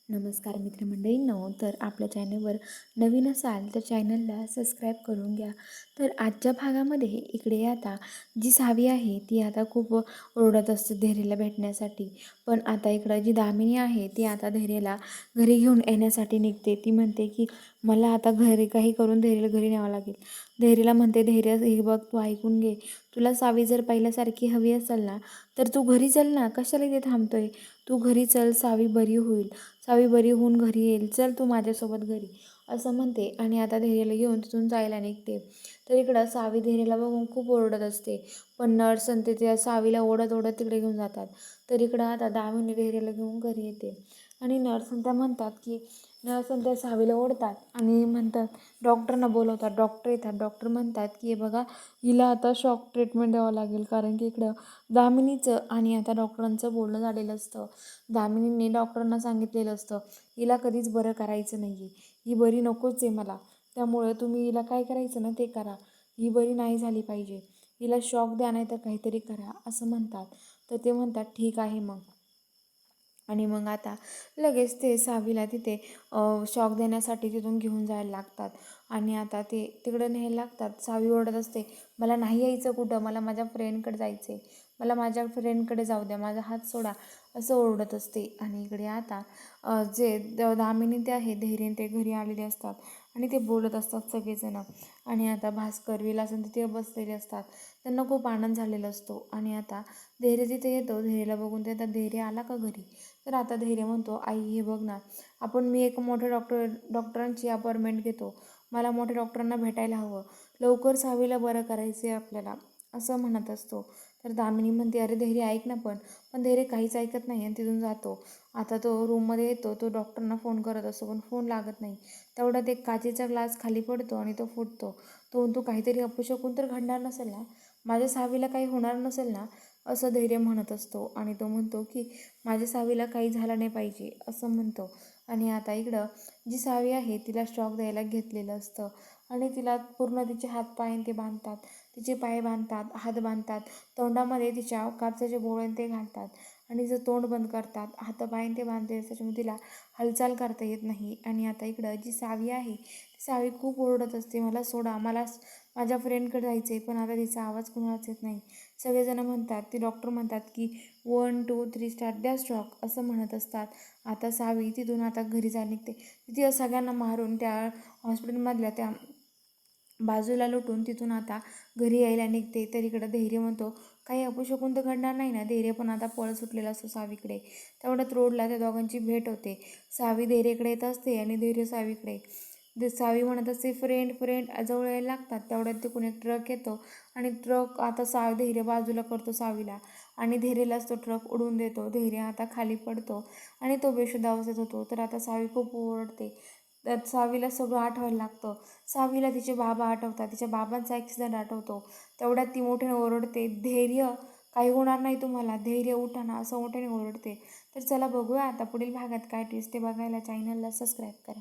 नमस्कार मित्रमंडळींनो, तर आपल्या चॅनलवर नवीन असाल तर चॅनलला सबस्क्राईब करून घ्या. तर आजच्या भागामध्ये इकडे आता जी सावी आहे ती आता खूप ओरडत असते धैर्याला भेटण्यासाठी. पण आता इकडं जी दामिनी आहे ती आता धैर्याला घरी घेऊन येण्यासाठी निघते. ती म्हणते की मला आता घरी काही करून धैर्याला घरी न्यावं लागेल. धैर्याला म्हणते, धैर्य हे बघ, तू ऐकून घे. तुला सावी जर पहिल्यासारखी हवी असेल ना तर तू घरी चल ना, कशाला इथे थांबतोय? तू घरी चल, सावी बरी होईल. सावी बरी होऊन घरी येईल, चल तू माझ्यासोबत घरी, असं म्हणते. आणि आता धैर्याला घेऊन तिथून जायला निघते. तर इकडं सावी धैर्याला बघून खूप ओरडत असते. पण नर्स आणि ते त्या सावीला ओढत ओढत तिकडे घेऊन जातात. तर इकडं आता दामिनी धैर्याला घेऊन घरी येते. आणि नर्स त्या म्हणतात की नर्स त्या सावीला ओढतात आणि म्हणतात, डॉक्टरना बोलवतात. डॉक्टर येतात. डॉक्टर म्हणतात की हे बघा, हिला आता शॉक ट्रीटमेंट द्यावं लागेल, कारण की इकडं दामिनीचं आणि आता डॉक्टरांचं बोलणं झालेलं असतं. दामिनीने डॉक्टरांना सांगितलेलं असतं, हिला कधीच बरं करायचं नाही आहे, ही बरी नकोच आहे मला, त्यामुळे तुम्ही हिला काय करायचं ना ते करा, ही बरी नाही झाली पाहिजे, हिला शॉक द्या नाही तर काहीतरी करा, असं म्हणतात. तर ते म्हणतात ठीक आहे मग. आणि मग आता लगेच ते सावीला तिथे शॉक देण्यासाठी तिथून घेऊन जायला लागतात. आणि आता ते तिकडं न्यायला लागतात. सावी ओरडत असते, मला नाही यायचं कुठं, मला माझ्या फ्रेंडकडे जायचं आहे, मला माझ्या फ्रेंडकडे जाऊ द्या, माझा हात सोडा, असं ओरडत असते. आणि इकडे आता जे दामिनी ते आहे, धैर्य ते घरी आलेले असतात आणि ते बोलत असतात सगळेजण. आणि आता भास्कर विलासन तिथे बसलेले असतात. त्यांना खूप आनंद झालेला असतो. आणि आता धैर्य तिथे येतो. धैर्याला बघून ते आता, धैर्य आला का घरी? तर आता धैर्य म्हणतो, आई हे बघ ना, मी एक मोठ्या डॉक्टरांची अपॉइंटमेंट घेतो, मला मोठ्या डॉक्टरांना भेटायला हवं, लवकर सावीला बरं करायचं आहे आपल्याला, असं म्हणत असतो. तर दामिनी म्हणते, अरे धैर्य ऐक ना. पण धैर्य काहीच ऐकत नाही आणि तिथून जातो. आता तो रूममध्ये येतो. तो डॉक्टरना फोन करत असतो पण फोन लागत नाही. तेवढ्यात एक काचेचा ग्लास खाली पडतो आणि तो फुटतो. तो म्हणतो, काहीतरी अपशकून तर घडणार नसेल ना, माझ्या सावीला काही होणार नसेल ना, असं धैर्य म्हणत असतो. आणि तो म्हणतो की माझ्या सावीला काही झालं नाही पाहिजे, असं म्हणतो. आणि आता इकडं जी सावी आहे तिला शॉक द्यायला घेतलेलं असतं. आणि तिला पूर्ण तिचे हातपाय ते बांधतात, तिचे पाय बांधतात, हात बांधतात, तोंडामध्ये तिच्या कापसाचे बोळे ते घालतात आणि तिचं तोंड बंद करतात, हातपाय ते बांधते, त्याच्यामुळे तिला हालचाल करता येत नाही. आणि आता इकडं जी सावी आहे ती सावी खूप ओरडत असते, मला सोडा, मला माझ्या फ्रेंडकडे जायचं आहे. पण आता तिचा आवाज कुणालाच येत नाही. सगळेजण म्हणतात, ते डॉक्टर म्हणतात की 1 2 3 स्टार्ट द्या स्ट्रोक, असं म्हणत असतात. आता सावी तिथून आता घरी जायला निघते. तिथे सगळ्यांना मारून त्या हॉस्पिटलमधल्या त्या बाजूला लुटून तिथून आता घरी यायला निघते. तर इकडं धैर्य म्हणतो, काही अपशकून तर घडणार नाही ना. धैर्य पण आता पळ सुटलेला असतो सावीकडे. तेवढ्यात रोडला त्या दोघांची भेट होते. सावी धैर्यकडे येत असते आणि धैर्य सावीकडे. सावी म्हणत असते, फ्रेंड फ्रेंड, जवळ यायला लागतात. तेवढ्यात तिकडून एक ट्रक येतो आणि ट्रक आता धैर्य बाजूला करतो सावीला आणि धैर्यलाच तो ट्रक उडवून देतो. धैर्य आता खाली पडतो आणि तो बेशुद्ध अवस्थेत होतो. तर आता सावी खूप ओरडते. त्यात सावीला सगळं आठवायला लागतं. सावीला तिचे बाबा आठवतात, तिच्या बाबांचा ॲक्सिडेंट आठवतो. तेवढ्यात ती मोठ्याने ओरडते, धैर्य काही होणार नाही तुम्हाला, धैर्य उठा ना, असं मोठ्याने ओरडते. तर चला बघूया आता पुढील भागात काय ट्विस्ट ते बघायला चॅनलला सबस्क्राईब करा.